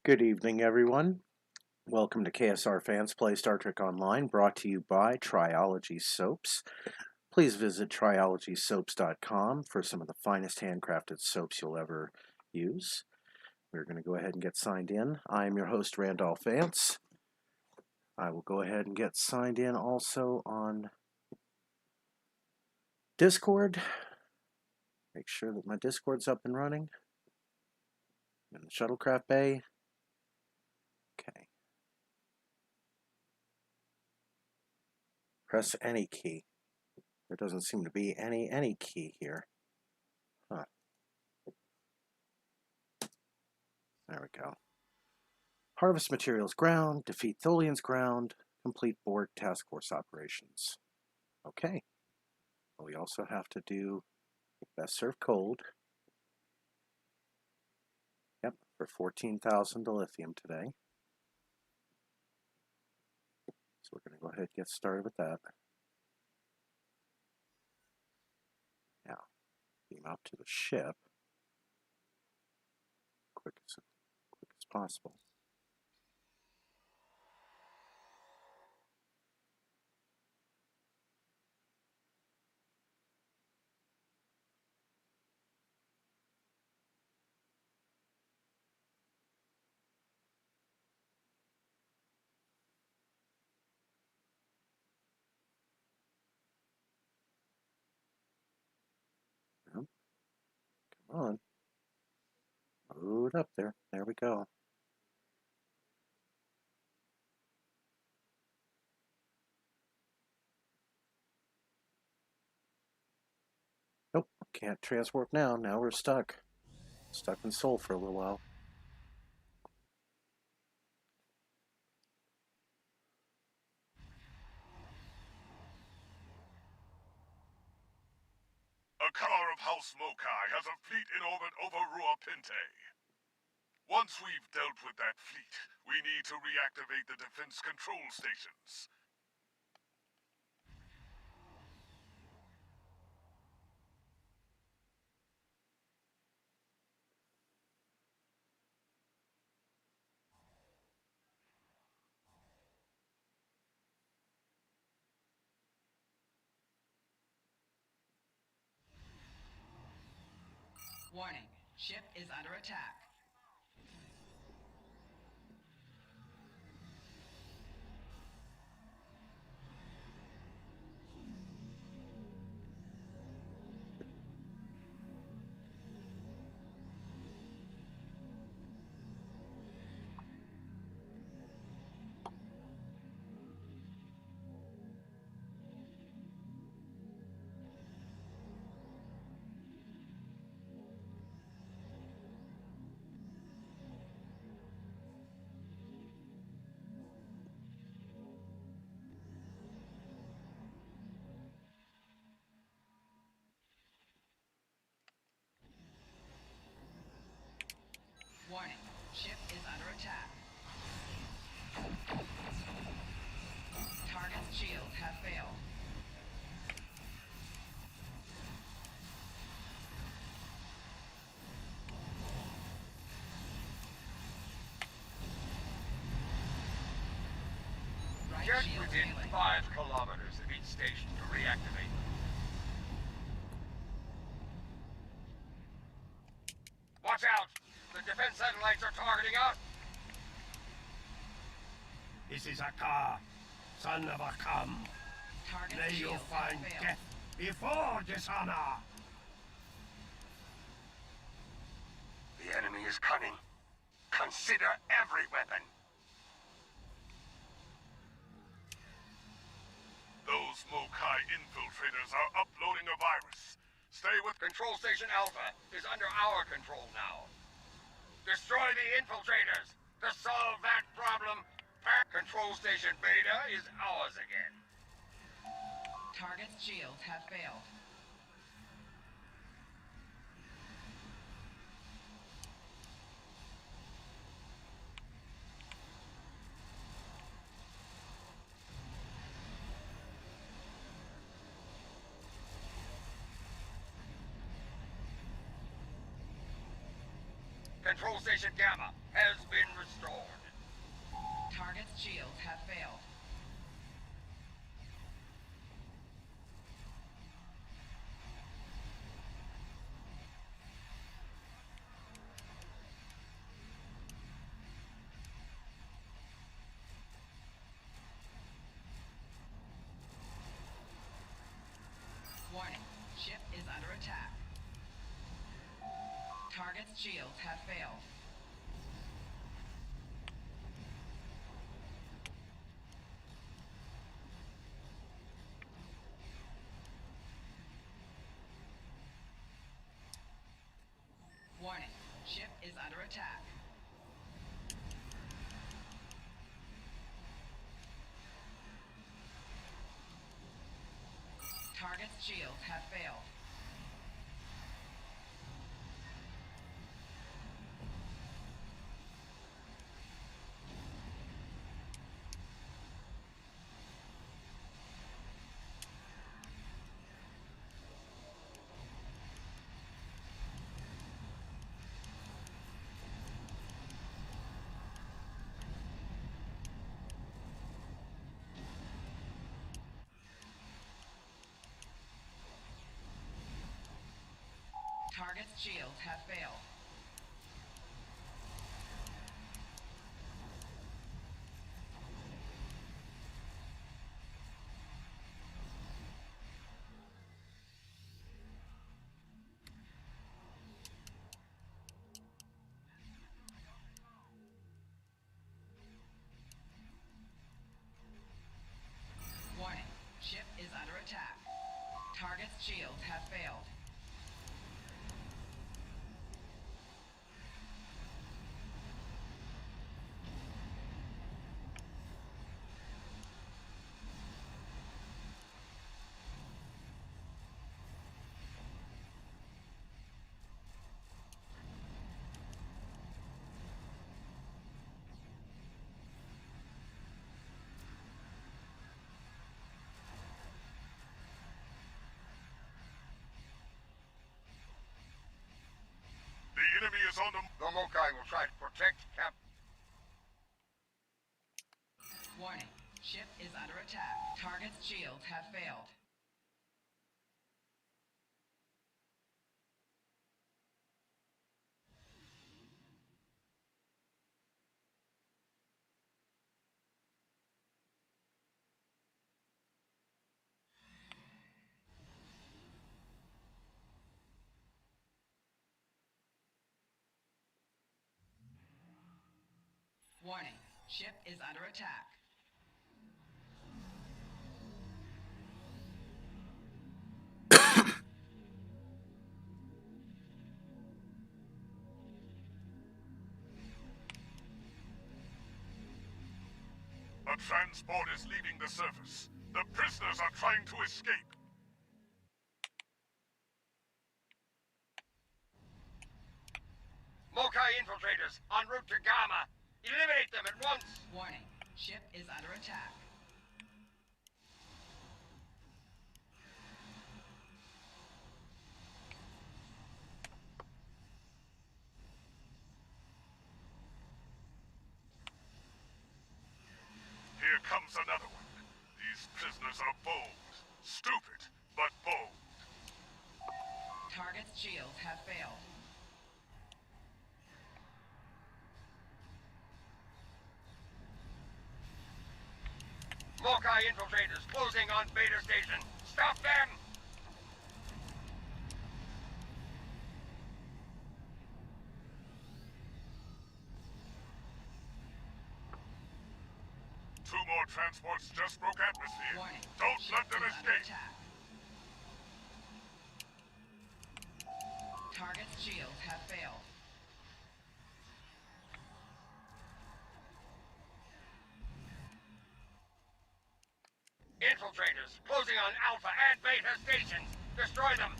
Good evening, everyone. Welcome to KSR Fans Play Star Trek Online, brought to you by Triology Soaps. Please visit triologysoaps.com for some of the finest handcrafted soaps you'll ever use. We're going to go ahead and get signed in. I am your host, Randolph Vance. I will go ahead and get signed in also on Discord. Make sure that my Discord's up and running. In the Shuttlecraft Bay. Okay. Press any key. There doesn't seem to be any key here. Huh. There we go. Harvest materials ground, defeat Tholian's ground, complete Borg task force operations. Okay. We also have to do best served cold. Yep, for 14,000 dilithium today. So we're going to go ahead and get started with that. Now, beam out to the ship quick as possible. Yep. Come on. Load up there. There we go. Nope, can't transwarp now. Now we're stuck. Stuck in Sol for a little while. A car of House Mokai has a fleet in orbit over Rua Pinte. Once we've dealt with that fleet, we need to reactivate the defense control stations. Warning, ship is under attack. Warning, ship is under attack. Target's shields have failed. Right Get shield within failing. 5 kilometers of each station to reactivate them. Watch out! The defense satellites are targeting us! This is a car, son of a cum. Target's May you shields find have failed. death before dishonor. The enemy is cunning. Consider every weapon. Those Mokai infiltrators are uploading a virus. Stay with Control Station Alpha is under our control now. Destroy the infiltrators! To solve that problem, Control Station Beta is ours again. Target's shields have failed. Control Station Gamma has been restored. Target's shields have failed. Warning. Ship is under attack. Target's shields have failed. Target's shields have failed. Warning. Ship is under attack. Target's shields have failed. The enemy is on the... The Mokai will try to protect Cap... Warning. Ship is under attack. Target's shields have failed. Warning. Ship is under attack. A transport is leaving the surface. The prisoners are trying to escape. Mokai infiltrators en route to Gamma. Eliminate them at once. Warning. Ship is under attack. Here comes another one. These prisoners are bold. Stupid, but bold. Target's shields have failed. Mokai infiltrators closing on Beta Station. Stop them! Two more transports just broke atmosphere. Warning. Don't Ship let them is under escape. attack. Target's shields have failed. Infiltrators closing on Alpha and Beta stations. Destroy them.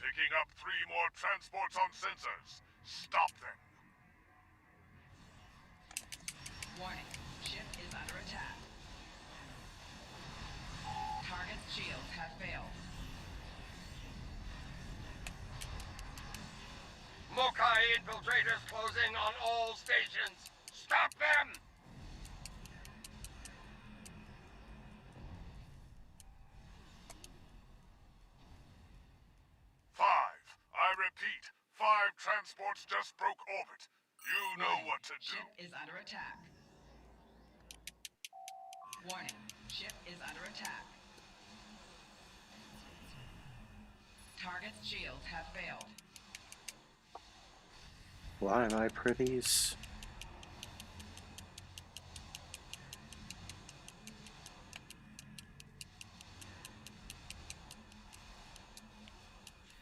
Picking up 3 more transports on sensors. Stop them. Warning. Ship is under attack. Target's shields have failed. Mokai infiltrators closing on all stations. Stop them! I repeat, 5 transports just broke orbit. You know Warning. what to do. Ship is under attack. Warning, ship is under attack. Target's shields have failed. Why, my pretties?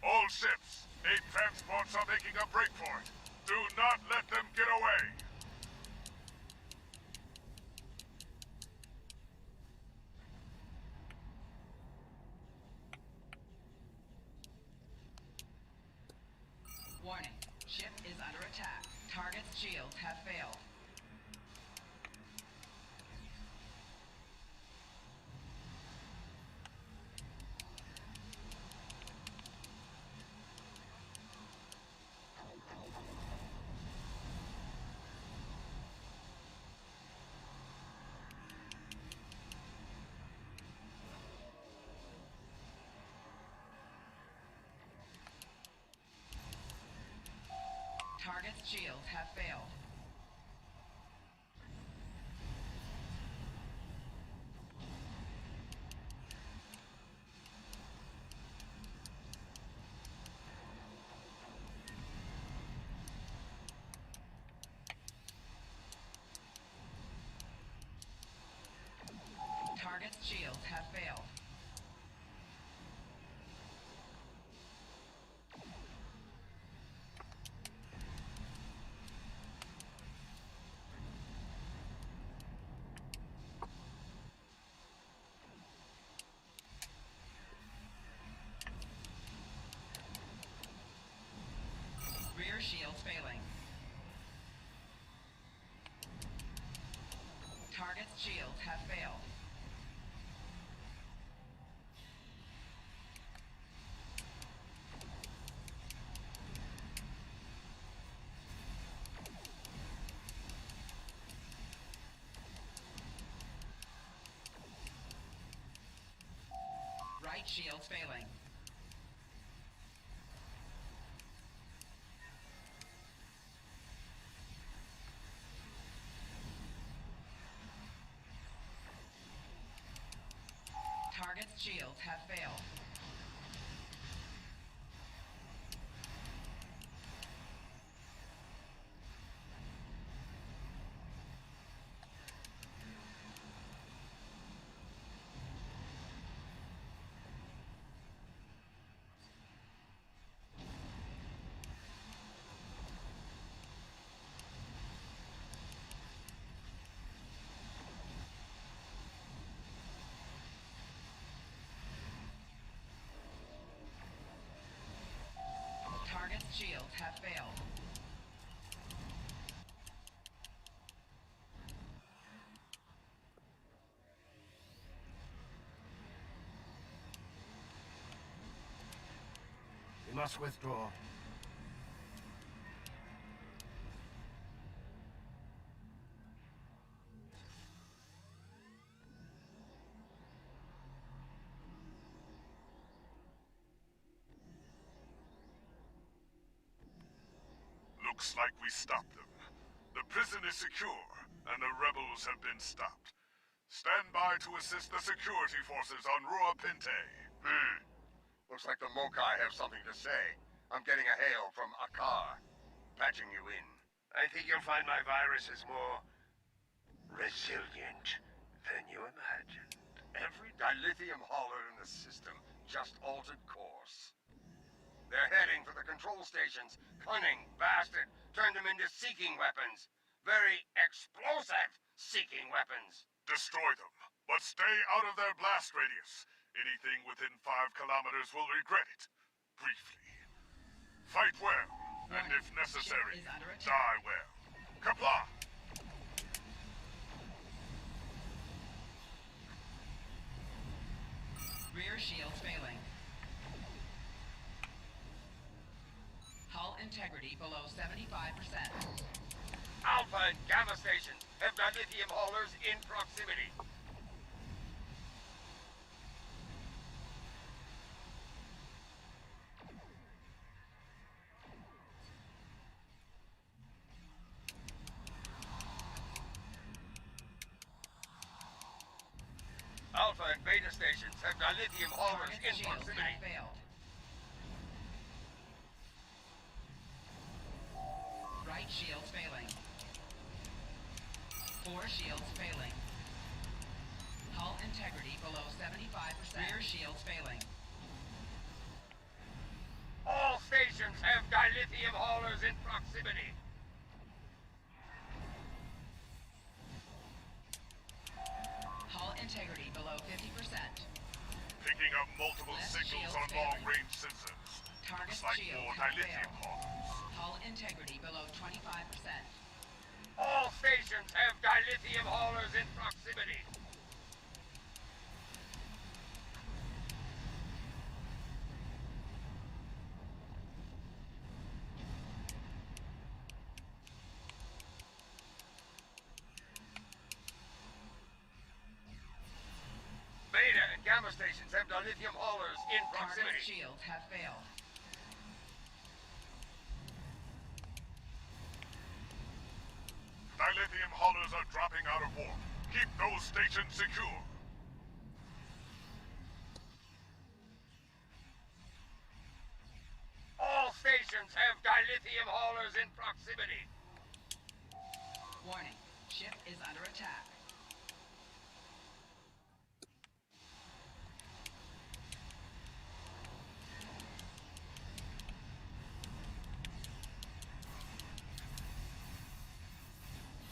All ships, 8 transports are making a break for it. Do not let them get away. Warning, ship is under attack. Target's shields have failed. Target's shields have failed. Target's shields have failed. Rear shields failing. Target's shields have failed. Right shields failing. Target's shields have failed. Target's shields have failed. We must withdraw. Looks like we stopped them. The prison is secure, and the rebels have been stopped. Stand by to assist the security forces on Rua Pinte. Looks like the Mokai have something to say. I'm getting a hail from Akar. Patching you in. I think you'll find my virus is more resilient than you imagined. Every dilithium hauler in the system just altered course. They're heading for the control stations. Cunning bastard turned them into seeking weapons. Very explosive seeking weapons. Destroy them, but stay out of their blast radius. Anything within 5 kilometers will regret it. Briefly. Fight well, and if necessary, Ship is under attack. die well. Kapla! Rear shields failing. Hull integrity below 75%. Alpha and Gamma stations have dilithium haulers in proximity. beta stations have dilithium haulers Target's in shields proximity. have failed. Right shields failing. 4 shields failing. Hull integrity below 75%. Rear shields failing. All stations have dilithium haulers in proximity. Hull integrity below 50%. Picking up multiple Left signals shields on failing. long-range sensors. Target's Looks like shields more have dilithium failed. haulers. Hull integrity below 25%. All stations have dilithium haulers in proximity. Beta and gamma stations have dilithium haulers in Target's proximity. shields have failed. Dilithium haulers are dropping out of warp. Keep those stations secure. All stations have dilithium haulers in proximity. Warning. Ship is under attack.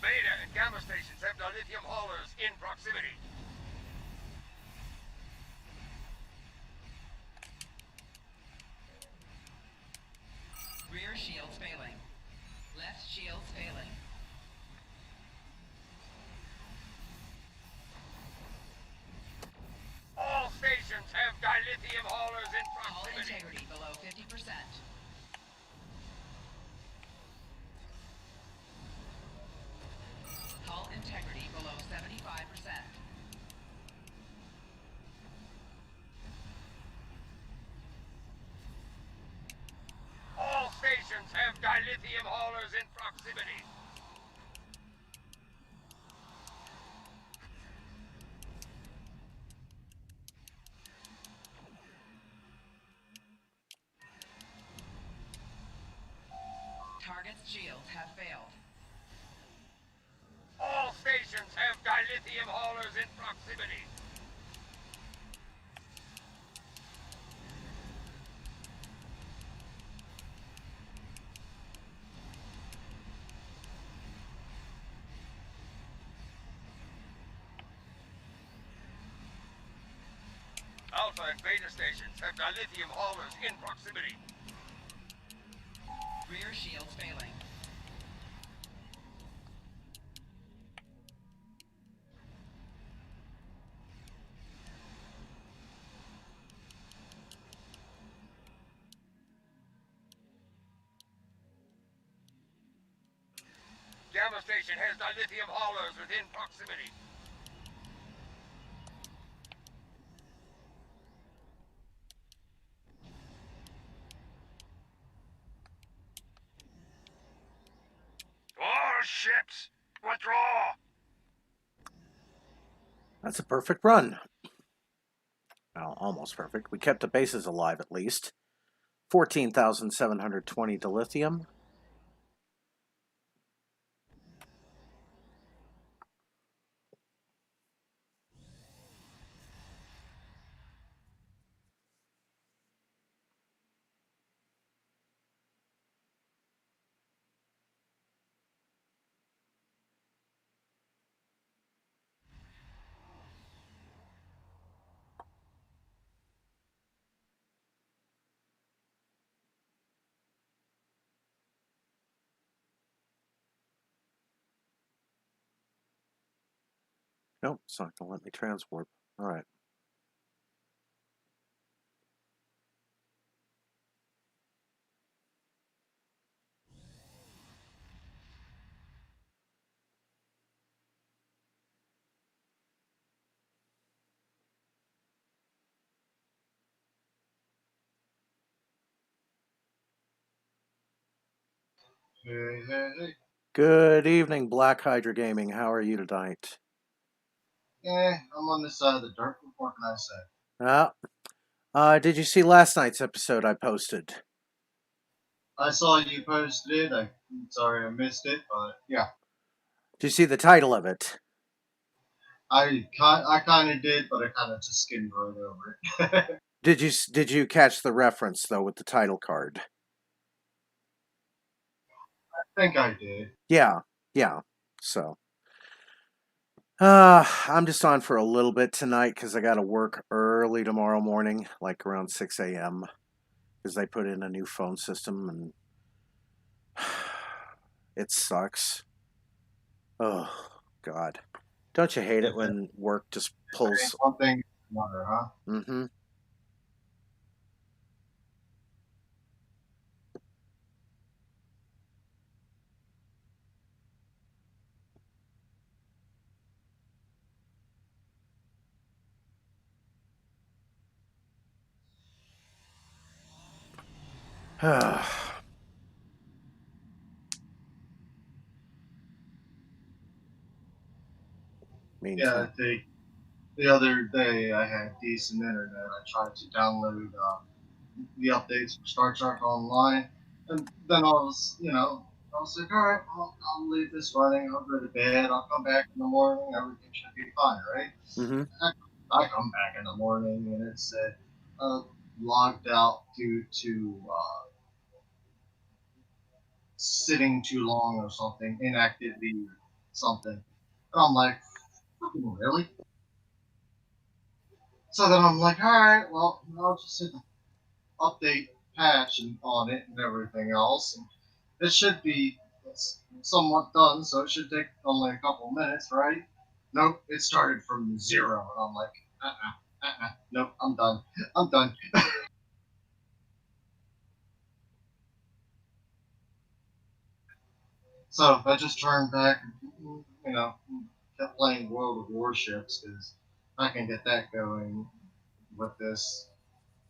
Beta and gamma stations have dilithium haulers in proximity. Rear shields failing. Left shields failing. All stations have dilithium haulers in Hull proximity. integrity below 50%. Hull integrity below 75%. All stations have dilithium haulers in proximity. Target's shields have failed. All stations have dilithium haulers in proximity. Alpha and beta stations have dilithium haulers in proximity. Rear shields failing. Gamma station has dilithium haulers within proximity. All ships, withdraw! That's a perfect run. Well, almost perfect. We kept the bases alive at least. 14,720 dilithium. Nope, it's not going to let me transwarp. All right. Good evening, Black Hydra Gaming. How are you tonight? I'm on this side of the dirt. What can I say? Did you see last night's episode I posted? I saw you posted it. I'm sorry I missed it, but yeah, Did you see the title of it? I kind of did, but I kind of just skimmed right over it. Did you catch the reference though with the title card? I think I did. Yeah, yeah. So, I'm just on for a little bit tonight because I got to work early tomorrow morning, like around 6 a.m. Because they put in a new phone system and it sucks. Oh God, don't you hate it when work just pulls? One thing, another, huh? Mm-hmm. Yeah, Meantime. the other day I had decent internet. I tried to download the updates for Star Trek Online, and then I was like, all right, I'll leave this running. I'll go to bed. I'll come back in the morning. Everything should be fine, right? Mm-hmm. I come back in the morning and it said logged out due to sitting too long or something, inactivity or something. And I'm like, "Fucking really?" So then I'm like, all right, well, I'll just hit the update patch on it and everything else. And it should be somewhat done, so it should take only a couple minutes, right? Nope, it started from zero. And I'm like, nope, I'm done. I'm done. So I just turned back, kept playing World of Warships because I can get that going with this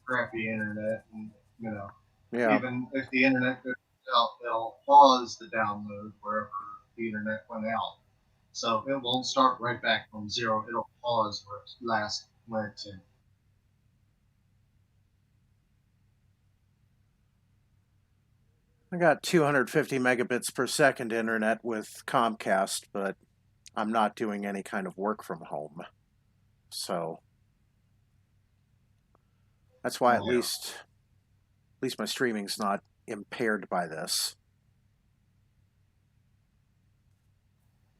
crappy internet. And, you know, Yeah. even if the internet goes out, it'll pause the download wherever the internet went out. So it won't start right back from zero. It'll pause where it last went to. I got 250 megabits per second internet with Comcast, but I'm not doing any kind of work from home. So that's why Yeah. at least my streaming's not impaired by this.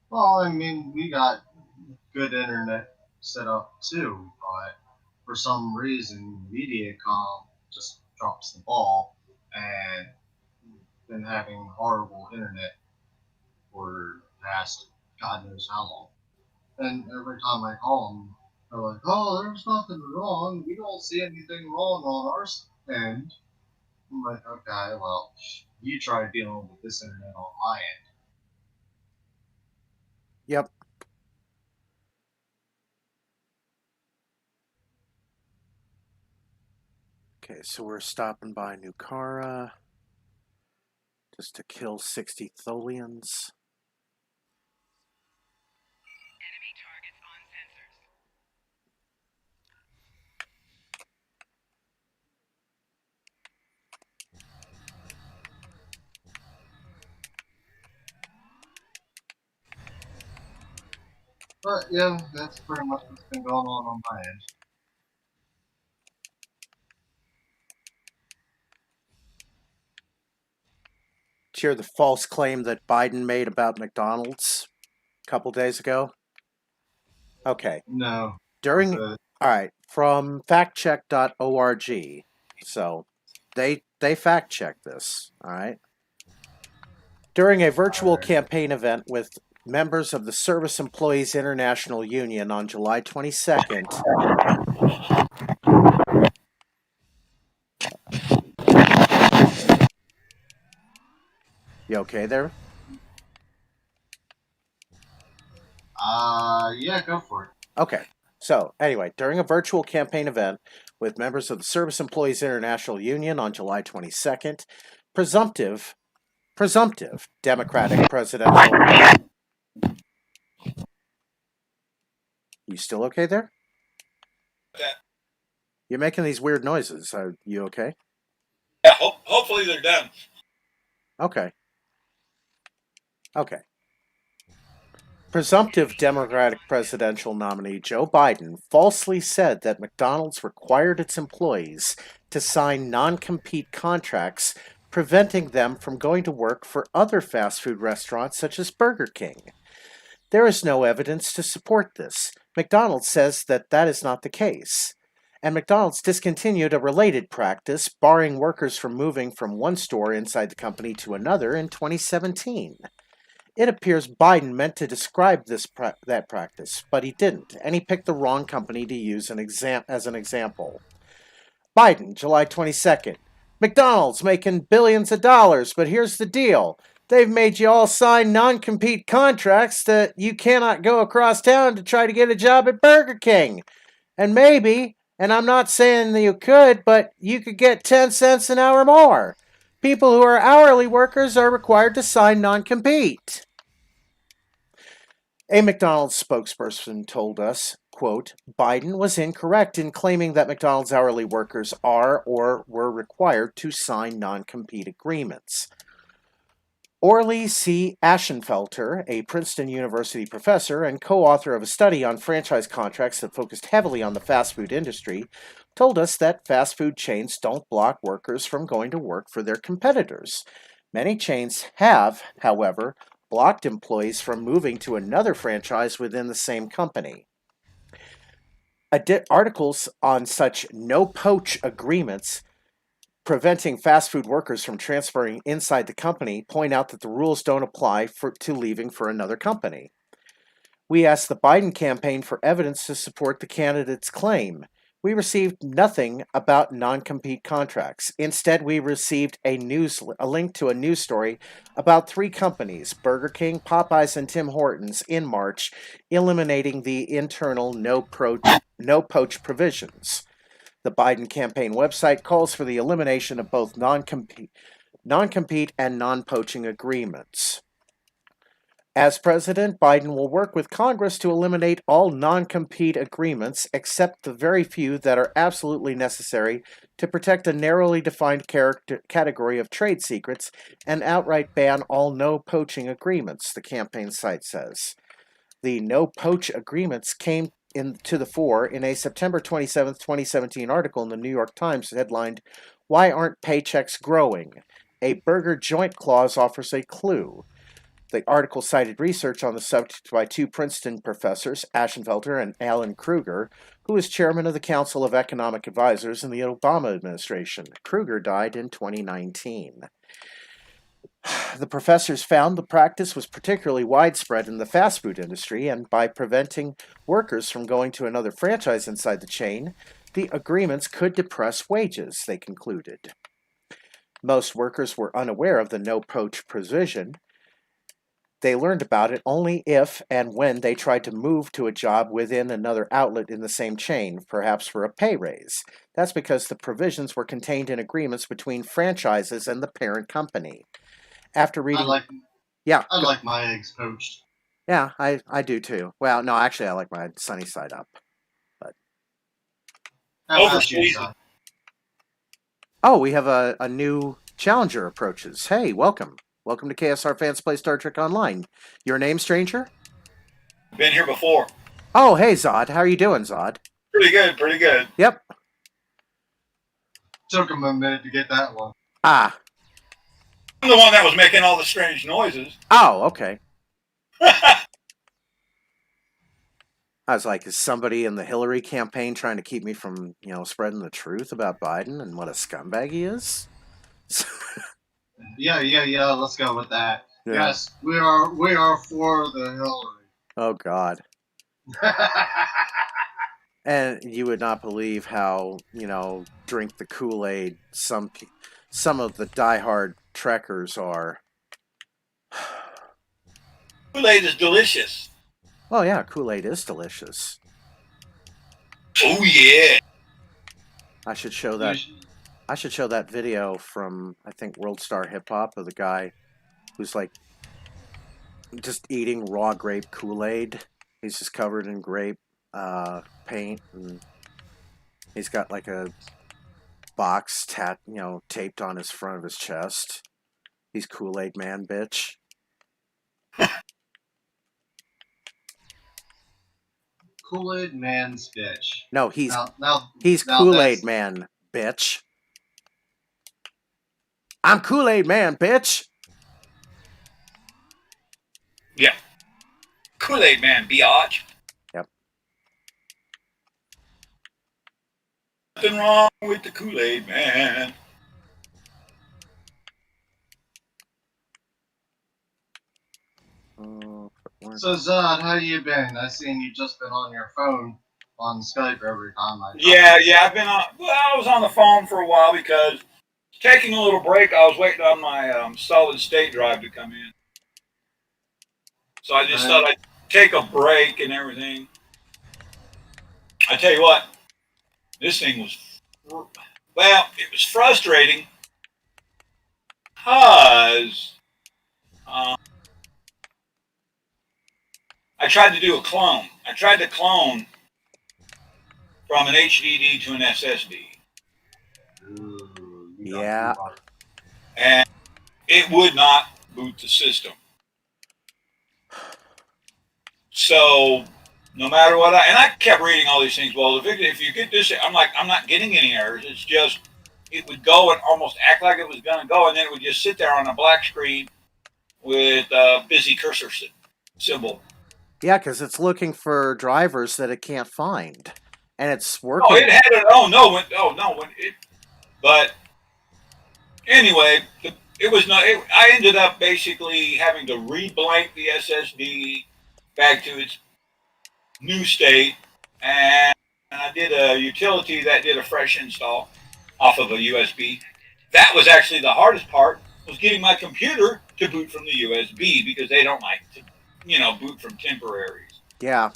Well, I mean, we got good internet set up too, but for some reason, Mediacom just drops the ball and been having horrible internet for the past God knows how long. And every time I call them, they're like, "Oh, there's nothing wrong. We don't see anything wrong on our end." I'm like, "Okay, well, you try dealing with this internet on my end." Yep. Okay, so we're stopping by Nukara just to kill 60 Tholians. Enemy targets on sensors. But yeah, that's pretty much what's been going on my end. Did you hear the false claim that Biden made about McDonald's a couple days ago? Okay. No, During, the all right, from factcheck.org. So they fact check this, all right? During a virtual alright. campaign event with members of the Service Employees International Union on July 22nd, you okay there? Yeah, go for it. Okay. So, anyway, during a virtual campaign event with members of the Service Employees International Union on July 22nd, presumptive Democratic presidential. You still okay there? That. You're making these weird noises. Are you okay? Yeah, hopefully they're done. Okay. Okay. Presumptive Democratic presidential nominee Joe Biden falsely said that McDonald's required its employees to sign non-compete contracts, preventing them from going to work for other fast food restaurants such as Burger King. There is no evidence to support this. McDonald's says that that is not the case. And McDonald's discontinued a related practice, barring workers from moving from one store inside the company to another in 2017. It appears Biden meant to describe that practice, but he didn't, and he picked the wrong company to use as an example. Biden, July 22nd. McDonald's making billions of dollars, but here's the deal. They've made you all sign non-compete contracts that you cannot go across town to try to get a job at Burger King. And maybe, and I'm not saying that you could, but you could get 10 cents an hour more. People who are hourly workers are required to sign non-compete. A McDonald's spokesperson told us, quote, Biden was incorrect in claiming that McDonald's hourly workers are or were required to sign non-compete agreements. Orly C. Ashenfelter, a Princeton University professor and co-author of a study on franchise contracts that focused heavily on the fast food industry, told us that fast food chains don't block workers from going to work for their competitors. Many chains have, however, blocked employees from moving to another franchise within the same company. Articles on such no-poach agreements preventing fast food workers from transferring inside the company point out that the rules don't apply to leaving for another company. We asked the Biden campaign for evidence to support the candidate's claim. We received nothing about non-compete contracts. Instead, we received a link to a news story about 3 companies, Burger King, Popeyes, and Tim Hortons, in March, eliminating the internal no-poach provisions. The Biden campaign website calls for the elimination of both non-compete and non-poaching agreements. As president, Biden will work with Congress to eliminate all non-compete agreements except the very few that are absolutely necessary to protect a narrowly defined category of trade secrets and outright ban all no-poaching agreements, the campaign site says. The no-poach agreements came to the fore in a September 27, 2017 article in the New York Times headlined, Why Aren't Paychecks Growing? A burger joint clause offers a clue. The article cited research on the subject by 2 Princeton professors, Ashenfelter and Alan Kruger, who is chairman of the Council of Economic Advisors in the Obama administration. Kruger died in 2019. The professors found the practice was particularly widespread in the fast food industry, and by preventing workers from going to another franchise inside the chain, the agreements could depress wages, they concluded. Most workers were unaware of the no-poach provision. They learned about it only if and when they tried to move to a job within another outlet in the same chain, perhaps for a pay raise. That's because the provisions were contained in agreements between franchises and the parent company. After reading... I like my eggs poached. Yeah, I do too. Well, no, actually I like my sunny side up. But oh, we have a new challenger approaches. Hey, welcome. Welcome to KSR Fans Play Star Trek Online. Your name, stranger? Been here before. Oh, hey, Zod. How are you doing, Zod? Pretty good, pretty good. Yep. Took him a minute to get that one. Ah. I'm the one that was making all the strange noises. Oh, okay. I was like, is somebody in the Hillary campaign trying to keep me from, spreading the truth about Biden and what a scumbag he is? Yeah, let's go with that. Yeah. Yes, we are for the Hillary. Oh, God. And you would not believe how, drink the Kool-Aid some of the diehard trekkers are. Kool-Aid is delicious. Oh, yeah, Kool-Aid is delicious. Oh, yeah. I should show that video from, I think, World Star Hip Hop of the guy who's, like, just eating raw grape Kool-Aid. He's just covered in grape. paint, and he's got like a box taped on his front of his chest. He's Kool-Aid Man, bitch. Kool-Aid Man's bitch. No, he's Now Kool-Aid Man, bitch. I'm Kool-Aid Man, bitch. Yeah. Kool-Aid Man, biatch. Yep. Nothing wrong with the Kool-Aid Man. So Zod, how you been? I seen you just been on your phone on Skype every time I. Yeah, I've been on. Well, I was on the phone for a while because taking a little break. I was waiting on my solid state drive to come in, so I just thought I'd take a break and everything. I tell you what, this thing was. Well, it was frustrating because I tried to do a clone. I tried to clone from an HDD to an SSD. Yeah. And it would not boot the system. So no matter what and I kept reading all these things. Well, if you get this, I'm like, I'm not getting any errors. It's just, it would go and almost act like it was going to go, and then it would just sit there on a black screen with a busy cursor symbol. Yeah, because it's looking for drivers that it can't find, and it's working. Oh, it had it. But anyway, it was not. I ended up basically having to re-blank the SSD back to its new state, and I did a utility that did a fresh install off of a USB. That was actually the hardest part, was getting my computer to boot from the USB, because they don't like to, boot from temporaries. Yeah.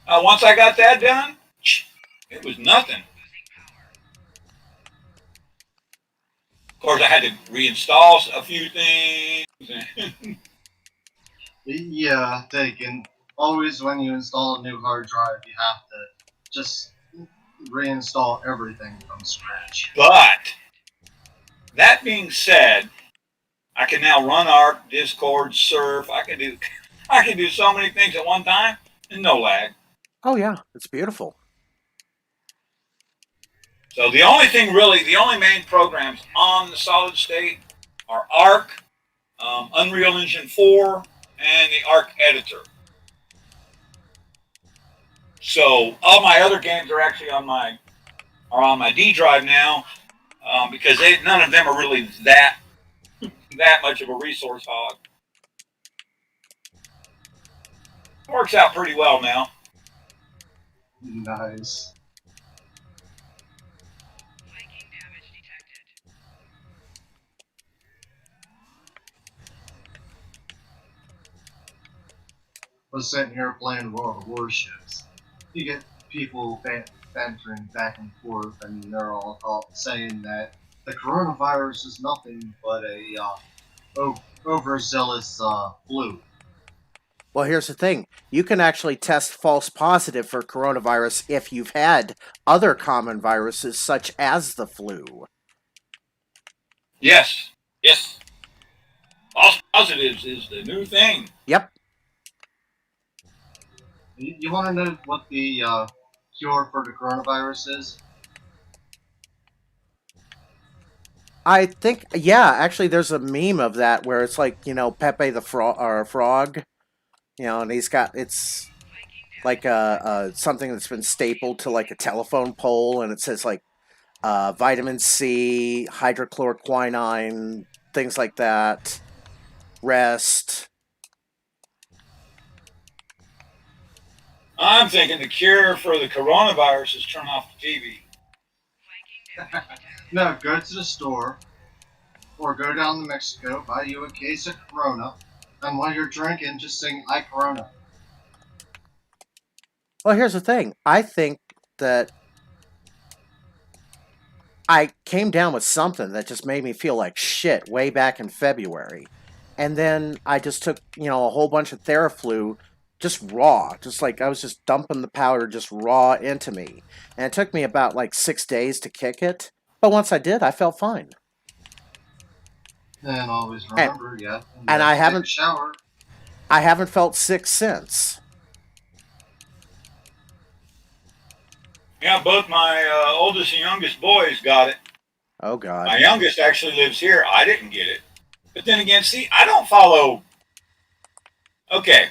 Once I got that done, it was nothing. Of course, I had to reinstall a few things. Yeah, taken. Always when you install a new hard drive, you have to just reinstall everything from scratch. But that being said, I can now run Arc, Discord, Surf. I can do so many things at one time and no lag. Oh yeah, it's beautiful. So the only main programs on the solid state are Arc, Unreal Engine 4, and the Arc editor. So all my other games are actually on my D drive now, because none of them are really that much of a resource hog. It works out pretty well now. Nice. Viking damage detected. Was sitting here playing World of Warships. You get people bantering back and forth, and they're all saying that the coronavirus is nothing but a overzealous flu. Well, here's the thing. You can actually test false positive for coronavirus if you've had other common viruses, such as the flu. Yes. False positives is the new thing. Yep. You want to know what the cure for the coronavirus is? I think, yeah, actually, there's a meme of that where it's like, Pepe the frog, and it's like something that's been stapled to like a telephone pole, and it says like vitamin C, hydrochloroquine, things like that, rest. I'm thinking the cure for the coronavirus is turn off the TV. No, go to the store, or go down to Mexico, buy you a case of Corona, and while you're drinking, just sing "I Corona." Well, here's the thing. I think that I came down with something that just made me feel like shit way back in February. And then I just took, a whole bunch of Theraflu just raw, just like I was just dumping the powder just raw into me. And it took me about like 6 days to kick it. But once I did, I felt fine. And always And remember, you and have to take a shower. I haven't felt sick since. Yeah, both my oldest and youngest boys got it. Oh God. My youngest actually lives here. I didn't get it. But then again, see, I don't follow. Okay,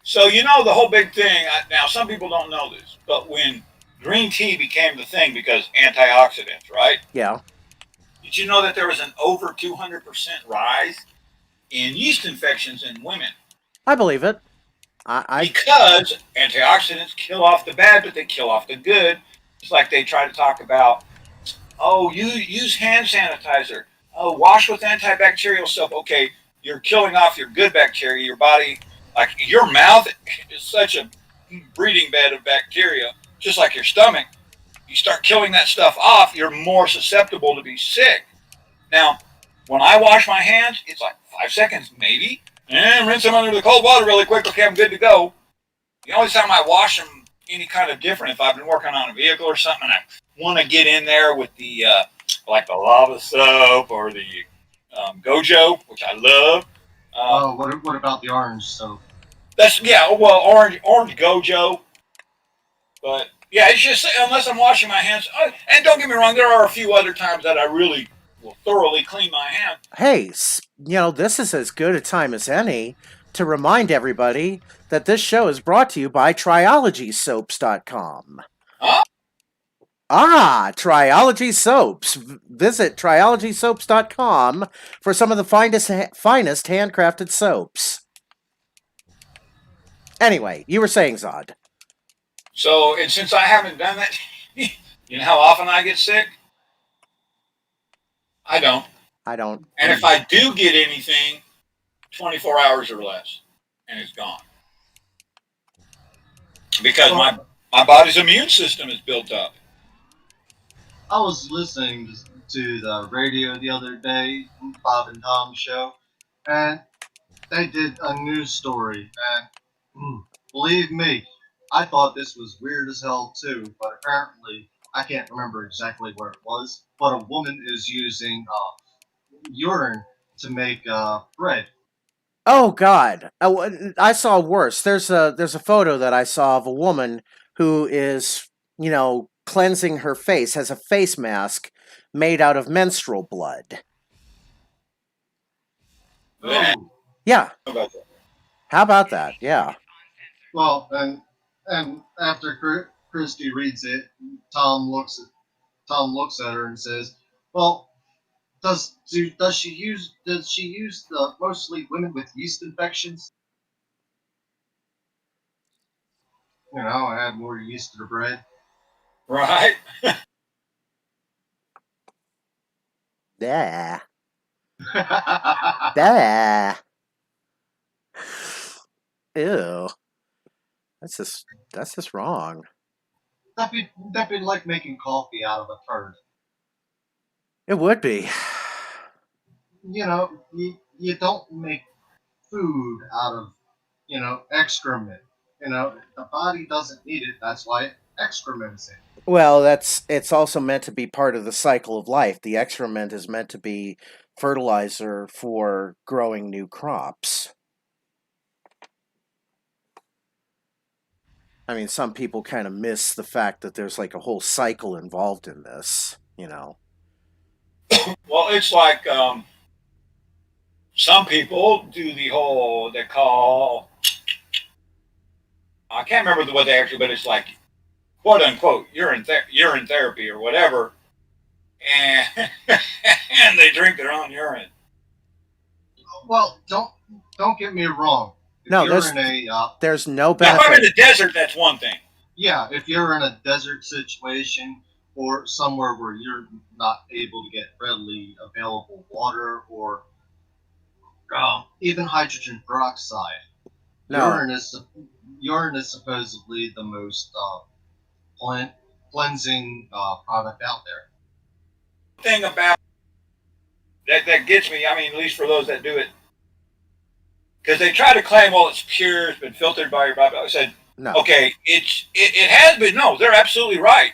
so you know the whole big thing. Now, some people don't know this, but when green tea became the thing because antioxidants, right? Yeah, Did you know that there was an over 200% rise in yeast infections in women? I believe it. I Because antioxidants kill off the bad, but they kill off the good. It's like they try to talk about, oh, you use hand sanitizer. Oh, wash with antibacterial soap. Okay, you're killing off your good bacteria. Your body, like your mouth, is such a breeding bed of bacteria, just like your stomach. You start killing that stuff off, you're more susceptible to be sick. Now, when I wash my hands, it's like 5 seconds, maybe, and rinse them under the cold water really quick. Okay, I'm good to go. The only time I wash them any kind of different, if I've been working on a vehicle or something, and I want to get in there with the like the lava soap or the Gojo, which I love. Oh, what about the orange soap? That's yeah, well, orange Gojo, but yeah, it's just unless I'm washing my hands. And don't get me wrong, there are a few other times that I really will thoroughly clean my hands. hey, this is as good a time as any to remind everybody that this show is brought to you by TriologySoaps.com. Huh? Ah, Triology Soaps. Visit TriologySoaps.com for some of the finest handcrafted soaps. Anyway, you were saying, Zod. So, and since I haven't done that, you know how often I get sick? I don't. I don't. And if I do get anything, 24 hours or less, and it's gone. Because my body's immune system is built up. I was listening to the radio the other day, Bob and Tom's show, and they did a news story. And believe me, I thought this was weird as hell too. But apparently, I can't remember exactly where it was. But a woman is using urine to make bread. Oh God! I saw worse. There's a photo that I saw of a woman who is cleansing her face, has a face mask made out of menstrual blood. Oh, Yeah, How about that? how about that? Yeah. well, and after Christy reads it, Tom looks at her and says, "Well, does she use the mostly women with yeast infections? You know, add more yeast to the bread." Right? Yeah. Yeah. Ew. That's just wrong. That'd be like making coffee out of a turd. It would be. You know, you don't make food out of excrement. You know, the body doesn't need it. That's why it excrements it. Well, it's also meant to be part of the cycle of life. The excrement is meant to be fertilizer for growing new crops. I mean, some people kind of miss the fact that there's like a whole cycle involved in this. Well, it's like some people do the whole, they call, I can't remember what they actually, but it's like, quote unquote, urine therapy or whatever. And, and they drink their own urine. Well, don't get me wrong. If No, you're in a there's no Now, if I'm in benefit. the desert, that's one thing. yeah, if you're in a desert situation or somewhere where you're not able to get readily available water or even hydrogen peroxide, No, urine is urine is supposedly the most cleansing product out there. Thing about that gets me, I mean, at least for those that do it because they try to claim, well, it's pure, it's been filtered by your body. I said, No. okay, it has been. No, they're absolutely right.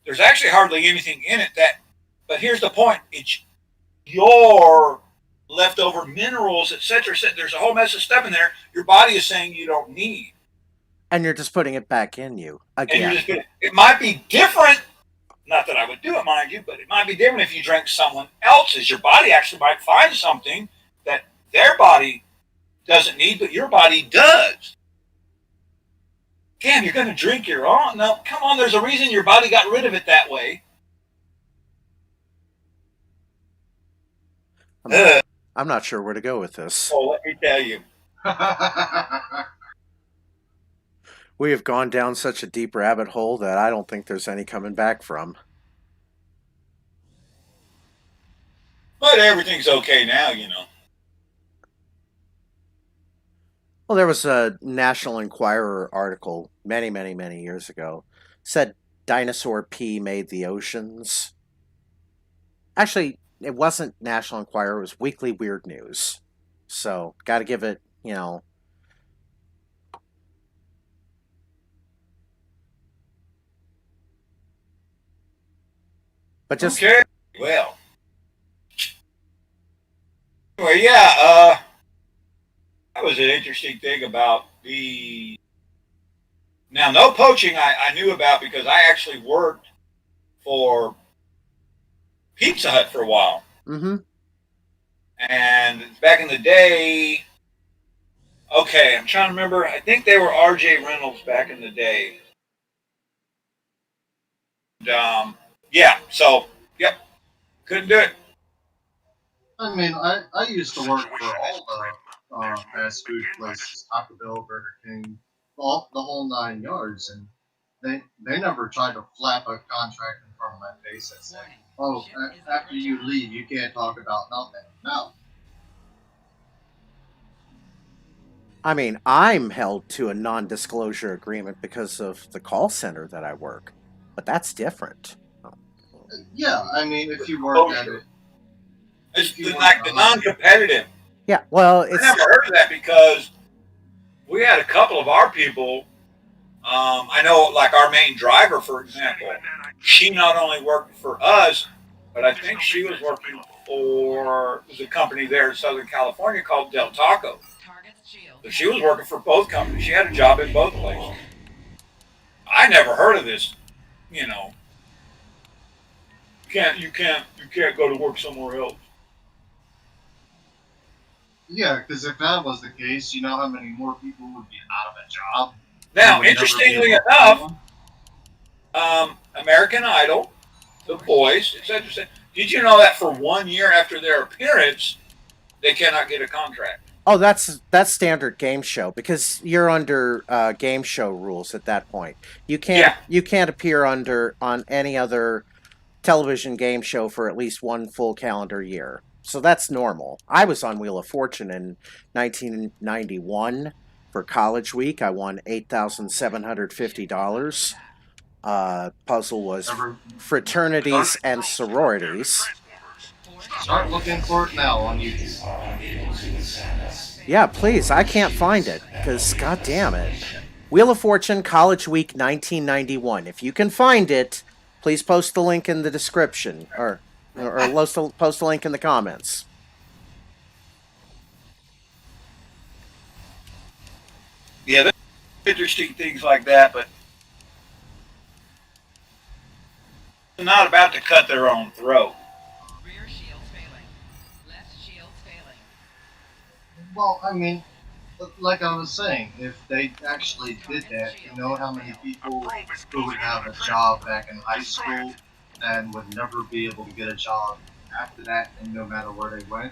There's actually hardly anything in it that. But here's the point: it's your leftover minerals, etc. There's a whole mess of stuff in there. Your body is saying you don't need, And you're just putting it back in you and you're again. just gonna. It might be different. Not that I would do it, mind you, but it might be different if you drank someone else's. Your body actually might find something that their body doesn't need, but your body does. Damn, you're going to drink your own? No, come on. There's a reason your body got rid of it that way. I'm not sure where to go with this. Oh, let me tell you. We have gone down such a deep rabbit hole that I don't think there's any coming back from. But everything's okay now, you know. Well, there was a National Enquirer article many, many, many years ago. Said dinosaur pee made the oceans. Actually, it wasn't National Enquirer, it was Weekly Weird News. So, got to give it, you know. But just. Okay. Well. Anyway, yeah, that was an interesting thing about the. Now, no poaching I knew about because I actually worked for Pizza Hut for a while. Mm-hmm. And back in the day, okay, I'm trying to remember. I think they were RJ Reynolds back in the day. And, yeah, so, yep, couldn't do it. I mean, I used to work for all the fast food places, Taco Bell, Burger King, the whole 9 yards, and they never tried to flap a contract in front of my face and say, "Oh, after you leave, you can't talk about nothing." No. I mean, I'm held to a non-disclosure agreement because of the call center that I work, but that's different. Yeah, I mean, if you work at it, It's like the non-competitive. Yeah, well, I it's never heard of that because we had a couple of our people. I know, like our main driver, for example, she not only worked for us, but I think she was working for a company there in Southern California called Del Taco. So she was working for both companies. She had a job in both places. I never heard of this. You know, you can't go to work somewhere else. yeah, because if that was the case, you know how many more people would be out of a job. Now, interestingly enough, American Idol, The Voice, etc. Did you know that for 1 year after their appearance, they cannot get a contract? Oh, that's standard game show because you're under game show rules at that point. You can't appear on any other television game show for at least one full calendar year. So that's normal. I was on Wheel of Fortune in 1991 for College Week. I won $8,750. Puzzle was fraternities and sororities. Start looking for it now on YouTube. Yeah, please. I can't find it because, god damn it. Wheel of Fortune College Week 1991. If you can find it, please post the link in the description or post the link in the comments. Yeah, there's interesting things like that, but they're not about to cut their own throat. Rear shields failing. Left shields failing. Well, I mean, like I was saying, if they actually did that, you know how many people who would have a job back in high school and would never be able to get a job after that, and no matter where they went?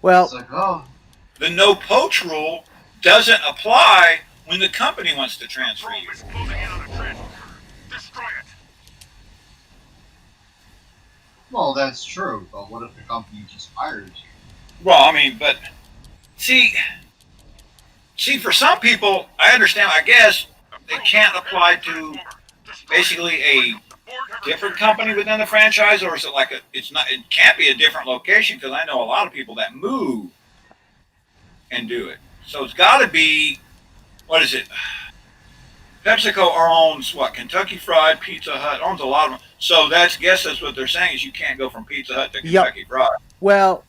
Well, It's like, oh, The no poach rule doesn't apply when the company wants to transfer you. Is closing in on a transporter. Destroy it. well, that's true, but what if the company just hired you? Well, I mean, but see, for some people, I understand. I guess they can't apply to basically a different company within the franchise, or is it like a? It's not. It can't be a different location because I know a lot of people that move and do it. So it's got to be. What is it? PepsiCo owns what? Kentucky Fried, Pizza Hut owns a lot of them. So that's what they're saying is you can't go from Pizza Hut to Yep. Kentucky Fried. Well,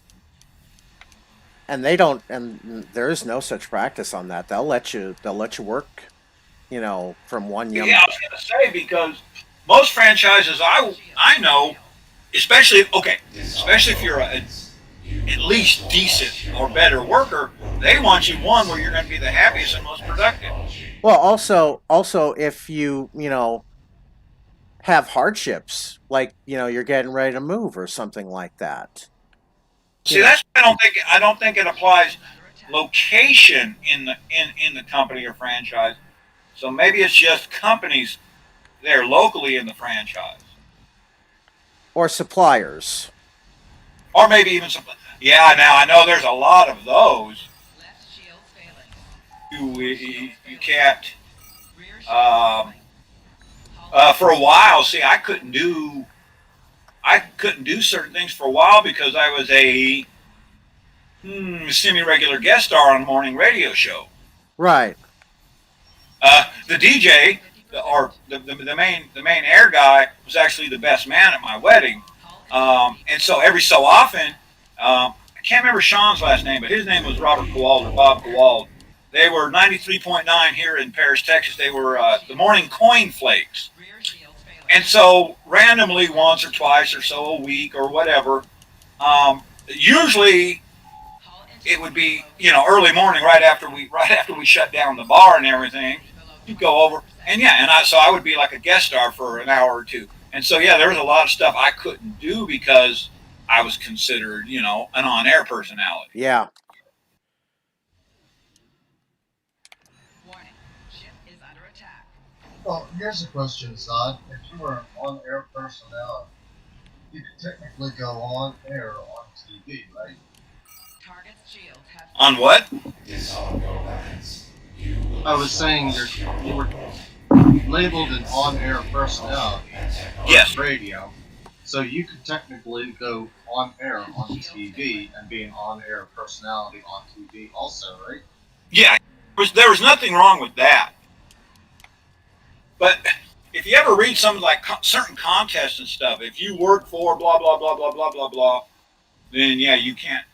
and they don't, and there is no such practice on that. They'll let you work, from one Yeah, yum. I was gonna say because most franchises I know, especially if you're at least decent or better worker, they want you one where you're going to be the happiest and most productive. Well, also if you have hardships, like, you're getting ready to move or something like that. You See, know. that's I don't think it applies location in the company or franchise. So maybe it's just companies there locally in the franchise, Or suppliers. or maybe even some. Yeah, now I know there's a lot of those. Left shields failing. You can't. Rear shields Um, failing. Hull for a while, see, I couldn't do certain things for a while because I was a semi-regular guest star on a morning radio show. Right. The DJ, or the main air guy, was actually the best man at my wedding, and so every so often, I can't remember Sean's last name, but his name was Robert Kowald or Bob Kowald. They were 93.9 here in Paris, Texas. They were the morning coin flakes. Rear shields failing. And so randomly, once or twice or so a week or whatever, usually it would be early morning right after we shut down the bar and everything. You go over and I would be like a guest star for an hour or two. And so there was a lot of stuff I couldn't do because I was considered an on-air personality. Yeah. Warning. Ship is under attack. Well, here's a question, Zod. If you were an on-air personality, you could technically go on air on TV, right? Target's shields have On what? I was saying you were labeled an on-air personality on Yes. radio, so you could technically go on air on TV and be an on-air personality on TV also, right? Yeah, there was nothing wrong with that. But if you ever read some like certain contests and stuff, if you work for blah blah blah blah blah blah blah, then you can't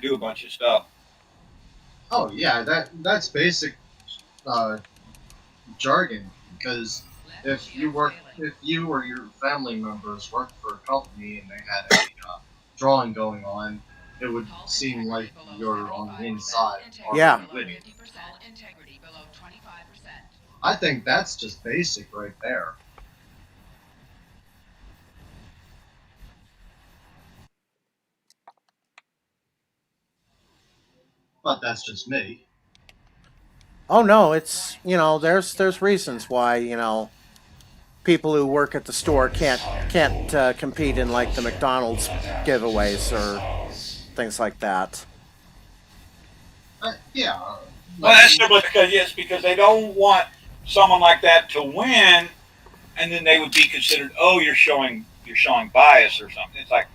do a bunch of stuff. Oh yeah, that's basic jargon, because if you or your family members worked for a company and they had a drawing going on, it would seem like you're on the inside. Yeah. Winning. Hull integrity below 25%. I think that's just basic right there. But that's just me. Oh no, it's there's reasons why people who work at the store can't compete in like the McDonald's giveaways or things like that. Yeah. Well, Like, that's simply because they don't want someone like that to win, and then they would be considered, oh, you're showing bias or something. It's like,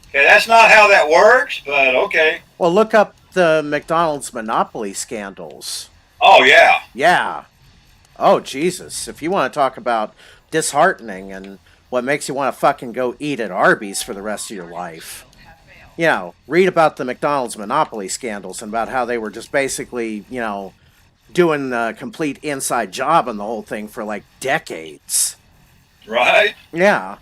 okay, that's not how that works, but okay. Well, look up the McDonald's monopoly scandals. Oh yeah. Yeah. Oh Jesus! If you want to talk about disheartening and what makes you want to fucking go eat at Arby's for the rest of your life, read about the McDonald's monopoly scandals and about how they were just basically, doing a complete inside job on the whole thing for like decades. Right. Yeah.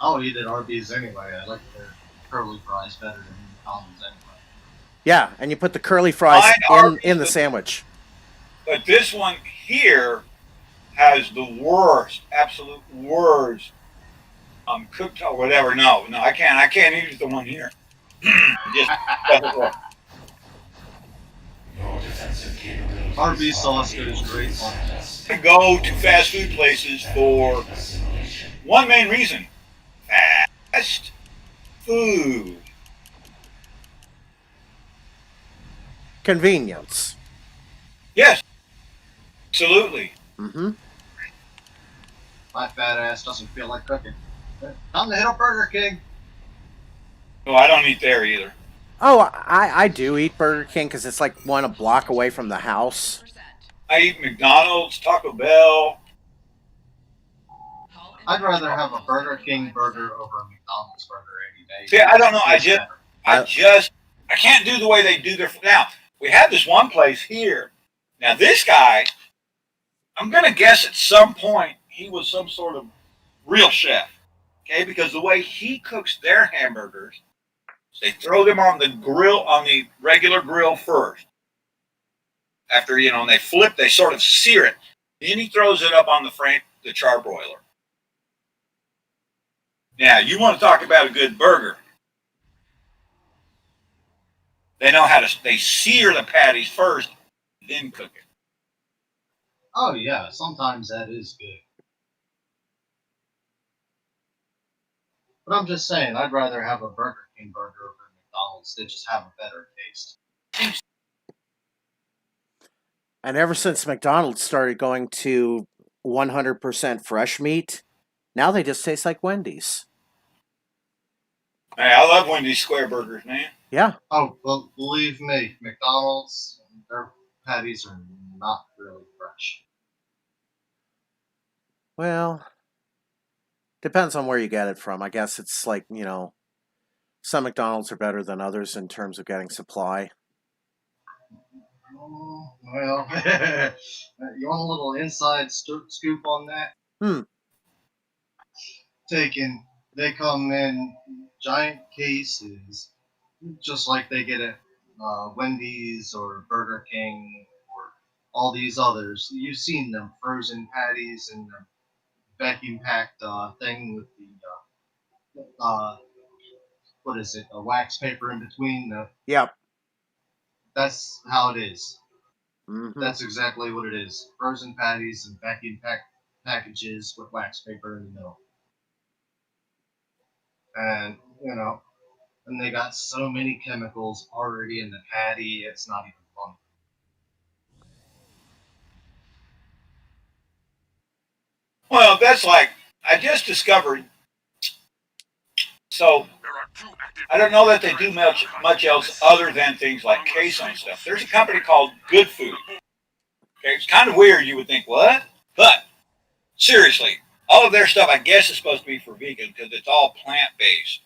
I'll eat at Arby's anyway. I like their curly fries better than McDonald's anyway. Yeah, and you put the curly fries in the sandwich. But this one here has the worst, absolute worst, cooked or whatever. No, I can't use the one here. Just doesn't work. Arby's sauce goes great on I go to fast food places for one main reason: fast food. Convenience. Yes, absolutely. Mm-hmm. my fat ass doesn't feel like cooking. Time to hit up Burger King. No, I don't eat there either. Oh, I do eat Burger King because it's like one a block away from the house. 10%. I eat McDonald's, Taco Bell. Hull I'd rather inspector have a shows Burger King 75%. burger over a McDonald's burger any day. See, I don't know. It tastes better. I can't do the way they do their. Now, we have this one place here. Now, this guy, I'm going to guess at some point he was some sort of real chef. Okay, because the way he cooks their hamburgers, they throw them on the grill, on the regular grill first. After, and they flip, they sort of sear it. Then he throws it up on the charbroiler. Now, you want to talk about a good burger. They know how to, they sear the patties first, then cook it. Oh yeah, sometimes that is good. But I'm just saying, I'd rather have a Burger King burger over McDonald's. They just have a better taste. And ever since McDonald's started going to 100% fresh meat, now they just taste like Wendy's. Hey, I love Wendy's square burgers, man. Yeah. Oh, well, believe me, McDonald's, their patties are not really fresh. Well, depends on where you get it from. I guess it's like, some McDonald's are better than others in terms of getting supply. Oh, well, you want a little inside scoop on that? They come in giant cases, just like they get at Wendy's or Burger King or all these others. You've seen them frozen patties and the vacuum packed thing with the what is it? A wax paper in between. Yep. That's how it is. Mm-hmm. That's exactly what it is. Frozen patties and vacuum packed packages with wax paper in the middle. And and they got so many chemicals already in the patty, it's not even funny. Well, that's like, I just discovered, so There are two active I don't know that they do much else other than things like queso and stuff. There's a company called Good Food. Okay, it's kind of weird. You would think, what? But seriously, all of their stuff, I guess, is supposed to be for vegan because it's all plant based.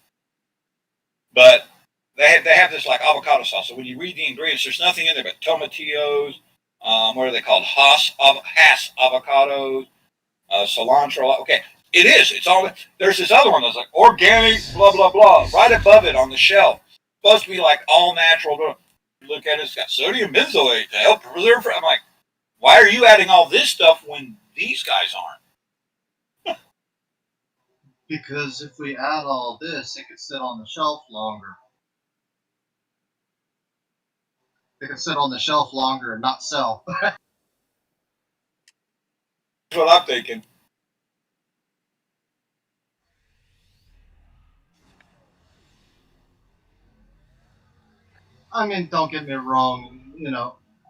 But they have this like avocado sauce. So when you read the ingredients, there's nothing in there but tomatillos. What are they called? Hass avocados, cilantro. Okay, it is. It's all. There's this other one that's like organic, blah blah blah, right above it on the shelf. Supposed to be like all natural. Look at it. It's got sodium benzoate to help preserve. I'm like, why are you adding all this stuff when these guys aren't? Because if we add all this, it could sit on the shelf longer. It could sit on the shelf longer and not sell. That's what I'm thinking. I mean, don't get me wrong.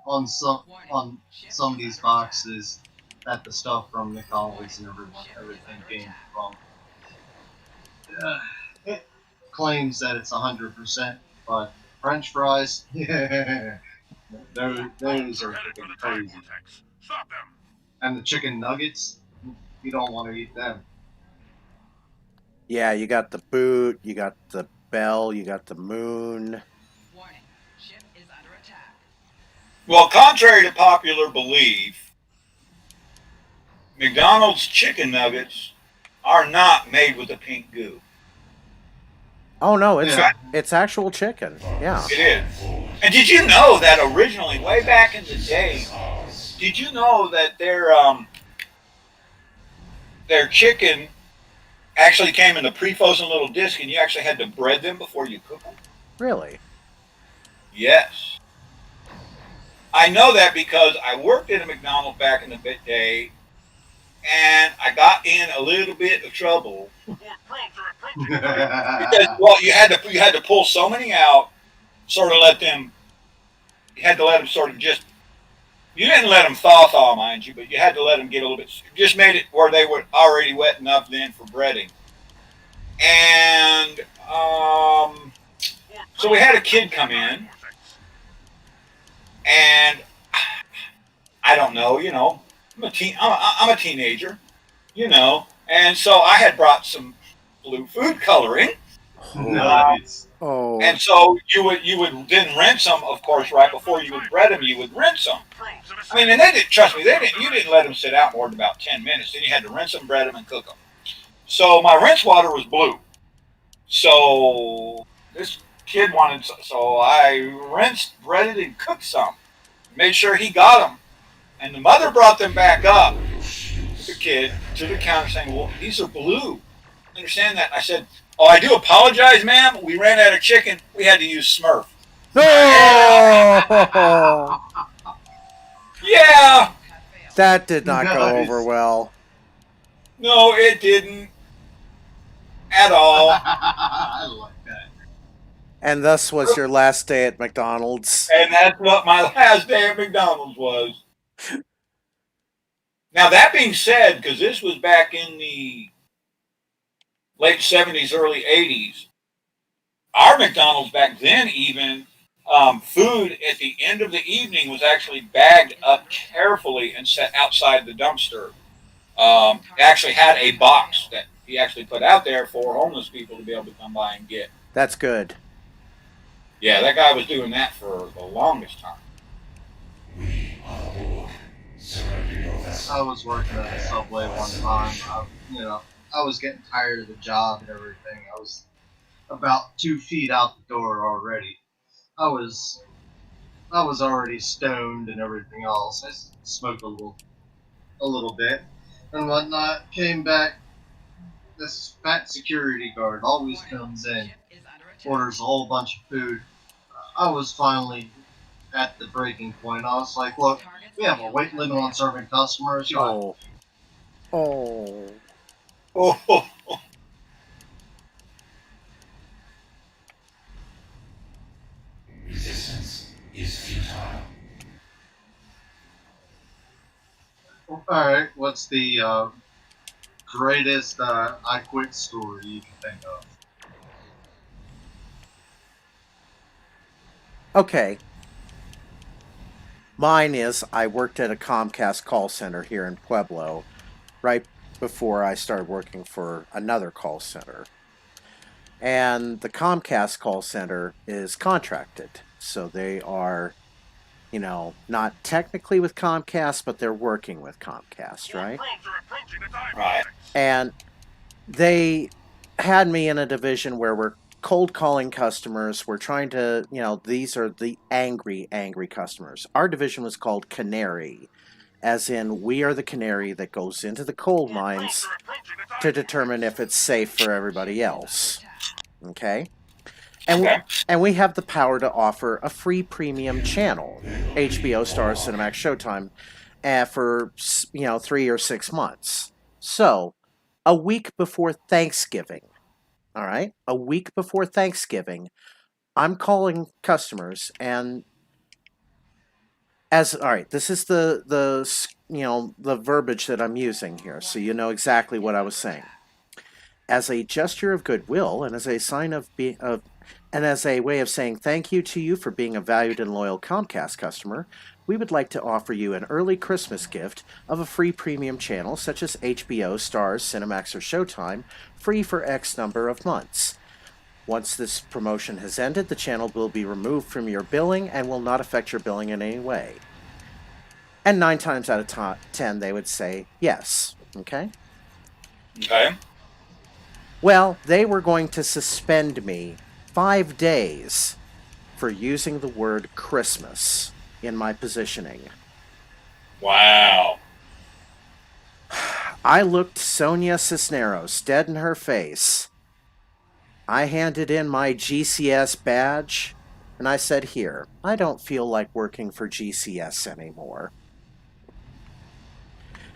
On some of these boxes, that the stuff from McDonald's and everything came from. It claims that it's 100%, but French fries, yeah, those are freaking crazy. Stop them! And the chicken nuggets, you don't want to eat them. Yeah, you got the boot, you got the bell, you got the moon. Warning. Ship is under attack. Well, contrary to popular belief, McDonald's chicken nuggets are not made with a pink goo. Oh no, it's Yeah. it's actual chicken. Yeah. It is. And did you know that originally, way back in the day, did you know that their chicken actually came in a pre-frozen little disc, and you actually had to bread them before you cook them? Really? Yes. I know that because I worked at a McDonald's back in the day, and I got in a little bit of trouble because, well, you had to pull so many out, sort of let them. You had to let them sort of just You didn't let them thaw, mind you, but you had to let them get a little bit. Just made it where they were already wet enough then for breading. And so we had a kid come in, and I don't know, I'm a teenager, and so I had brought some blue food coloring. Nice. Oh, And so you would then rinse them, of course, right before you would bread them. You would rinse them. I mean, and they didn't trust me. You didn't let them sit out more than about 10 minutes. Then you had to rinse them, bread them, and cook them. So my rinse water was blue. So this kid wanted, so I rinsed, breaded, and cooked some. Made sure he got them. And the mother brought them back up, the kid, to the counter saying, well, these are blue. Understand that? I said, oh, I do apologize, ma'am. We ran out of chicken. We had to use Smurf. no! Yeah. That did not go over Nice. well. No, it didn't at all. I like that. And thus was your last day at McDonald's. And that's what my last day at McDonald's was. Now, that being said, because this was back in the late 70s, early 80s, our McDonald's back then, even food at the end of the evening was actually bagged up carefully and set outside the dumpster. It actually had a box that he actually put out there for homeless people to be able to come by and get. That's good. Yeah, that guy was doing that for the longest time. I was working at a Subway one time. I was getting tired of the job and everything. I was about 2 feet out the door already. I was I was already stoned and everything else. I smoked a little bit and whatnot. Came back. This fat security guard always comes in, orders a whole bunch of food. I was finally at the breaking point. I was like, look, we have a weight limit on serving customers. You know, Oh. Oh, Resistance is futile. all right, what's the greatest I quit story you can think of? Okay. Mine is I worked at a Comcast call center here in Pueblo right before I started working for another call center. And the Comcast call center is contracted. So they are, not technically with Comcast, but they're working with Comcast, right? right. And they had me in a division where we're cold calling customers. We're trying to, these are the angry, angry customers. Our division was called Canary, as in we are the canary that goes into the coal mines to determine if it's safe for everybody else. Okay? And Okay. and we have the power to offer a free premium channel, HBO, Starz, Cinemax, Showtime, for 3 or 6 months. So, a week before Thanksgiving, all right, a week before Thanksgiving, I'm calling customers, and all right, this is the verbiage that I'm using here, so you know exactly what I was saying. As a gesture of goodwill and as a sign of and as a way of saying thank you to you for being a valued and loyal Comcast customer, we would like to offer you an early Christmas gift of a free premium channel such as HBO, Starz, Cinemax, or Showtime, free for X number of months. Once this promotion has ended, the channel will be removed from your billing and will not affect your billing in any way. And 9 times out of 10, they would say yes. Okay? Okay. Well, they were going to suspend me 5 days for using the word Christmas in my positioning. Wow. I looked Sonia Cisneros dead in her face. I handed in my GCS badge, and I said, here, I don't feel like working for GCS anymore.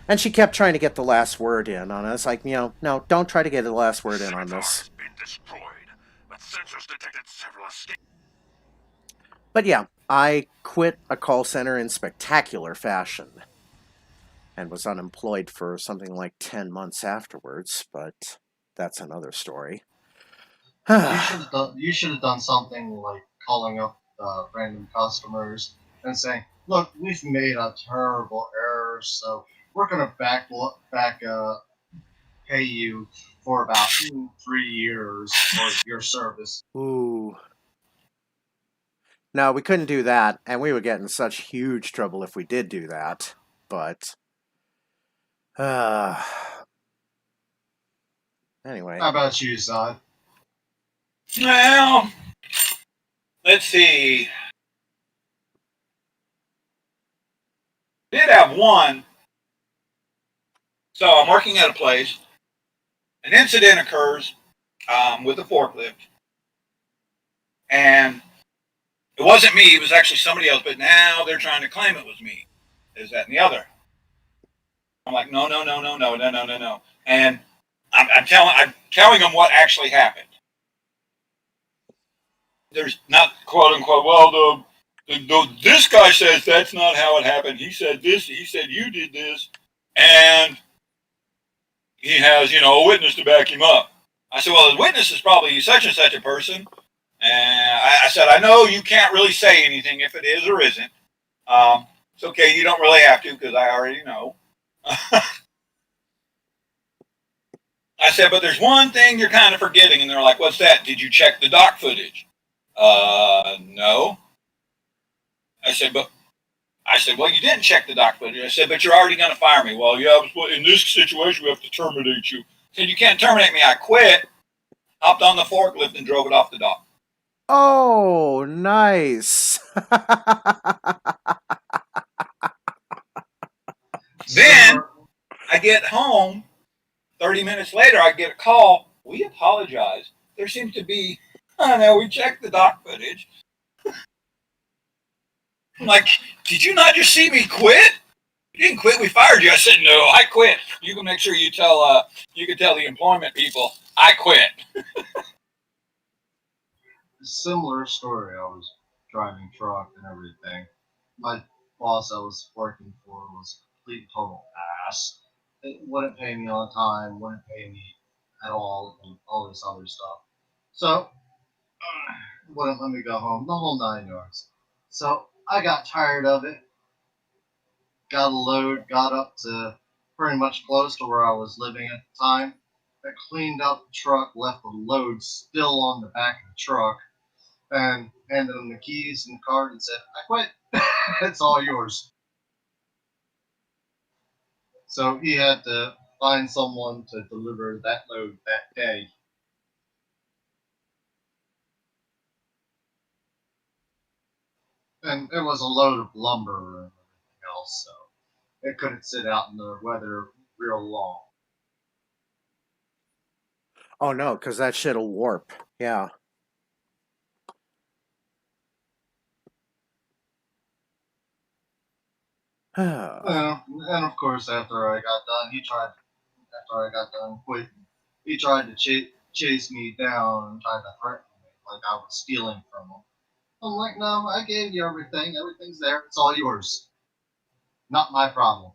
And she kept trying to get the last word in on us. Like, no, don't try to get the last word in on this. Been destroyed, but sensors detected several escape. But yeah, I quit a call center in spectacular fashion and was unemployed for something like 10 months afterwards, but that's another story. You should have done something like calling up random customers and saying, "Look, we've made a terrible error, so we're gonna pay you for about 3 years for your service." Ooh. No, we couldn't do that, and we would get in such huge trouble if we did do that. But, uh, anyway. How about you, son? Well, let's see. Did have one. So I'm working at a place. An incident occurs with a forklift, and it wasn't me. It was actually somebody else. But now they're trying to claim it was me. Is that and the other? I'm like, no, no, no, no, no, no, no, no, no. And I'm telling them what actually happened. There's not quote unquote. Well, this guy says that's not how it happened. He said this. He said you did this, and he has a witness to back him up. I said, well, the witness is probably such and such a person. And I said, I know you can't really say anything if it is or isn't. It's okay. You don't really have to because I already know. I said, but there's one thing you're kind of forgetting. And they're like, what's that? Did you check the dock footage? No. I said, well, you didn't check the dock footage. I said, but you're already going to fire me. Well, yeah, in this situation, we have to terminate you. I said, you can't terminate me. I quit, hopped on the forklift, and drove it off the dock. Oh, nice. Then I get home. 30 minutes later, I get a call. We apologize. There seems to be, I know, we checked the dock footage. I'm like, did you not just see me quit? You didn't quit. We fired you. I said, no, I quit. You can make sure you can tell the employment people I quit. Similar story. I was driving truck and everything. My boss I was working for was a complete total ass. It wouldn't pay me on time, wouldn't pay me at all, and all this other stuff. So, wouldn't let me go home, the whole 9 yards. So, I got tired of it, got a load, got up to pretty much close to where I was living at the time. I cleaned out the truck, left the load still on the back of the truck, and handed him the keys and the card and said, I quit. It's all yours. So he had to find someone to deliver that load that day. And it was a load of lumber and everything else, so it couldn't sit out in the weather real long. Oh, no, because that shit'll warp. Yeah. And of course, after I got done quitting, he tried to chase me down and tried to threaten me like I was stealing from him. I'm like, no, I gave you everything. Everything's there. It's all yours. Not my problem.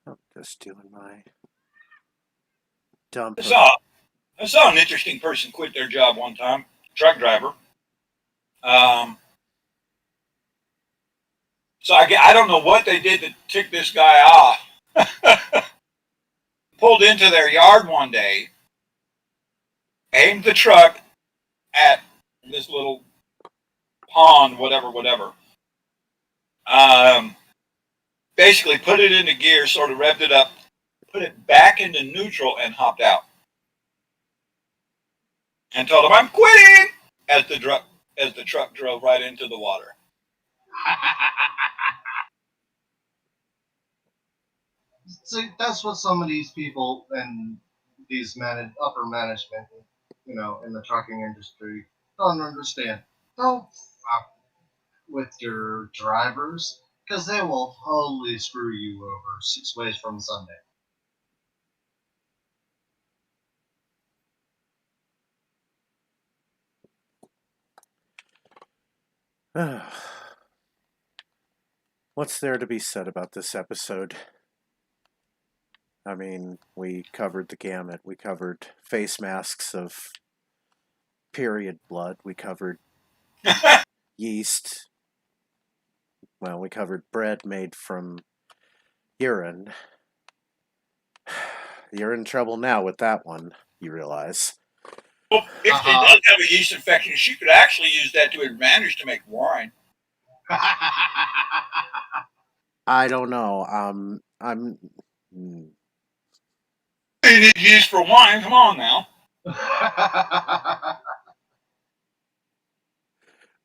I'm just doing my dump I of. saw, I saw an interesting person quit their job one time, truck driver. Um, so I don't know what they did to tick this guy off. Pulled into their yard one day, aimed the truck at this little pond, whatever, whatever. Um, Basically put it into gear, sort of revved it up, put it back into neutral, and hopped out. And told him I'm quitting as the truck drove right into the water. See, that's what some of these people and these upper management, in the trucking industry don't understand. Don't fuck with your drivers. Because they will totally screw you over 6 ways from Sunday. What's there to be said about this episode? I mean, we covered the gamut. We covered face masks of period blood. We covered yeast. Well, we covered bread made from urine. You're in trouble now with that one, you realize. Well, if she does have a yeast infection, she could actually use that to advantage to make wine. I don't know. I'm. You need yeast for wine. Come on now.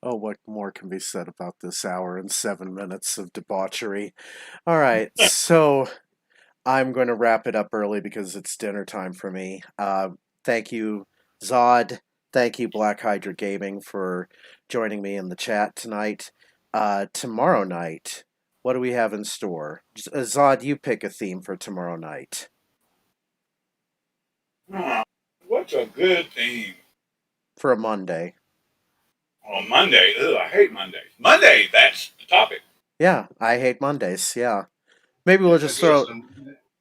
Oh, what more can be said about this hour and 7 minutes of debauchery? All right, so I'm going to wrap it up early because it's dinner time for me. Thank you, Zod. Thank you, Black Hydra Gaming, for joining me in the chat tonight. Tomorrow night, what do we have in store? Zod, you pick a theme for tomorrow night. What's a good theme? For a Monday. On Monday. Ugh, I hate Mondays. Monday, that's the topic. Yeah, I hate Mondays. Yeah. Maybe we'll just throw.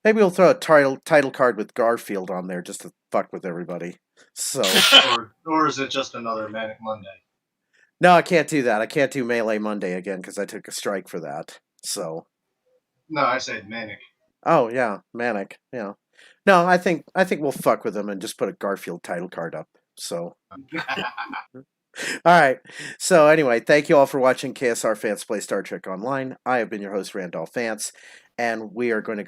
Maybe we'll throw a title card with Garfield on there just to fuck with everybody. So. or is it just another Manic Monday? No, I can't do that. I can't do Melee Monday again because I took a strike for that. So. No, I said Manic. Oh yeah, Manic. Yeah. No, I think we'll fuck with him and just put a Garfield title card up. So. All right. So anyway, thank you all for watching KSR Fans Play Star Trek Online. I have been your host, Randolph Vance, and we are going to go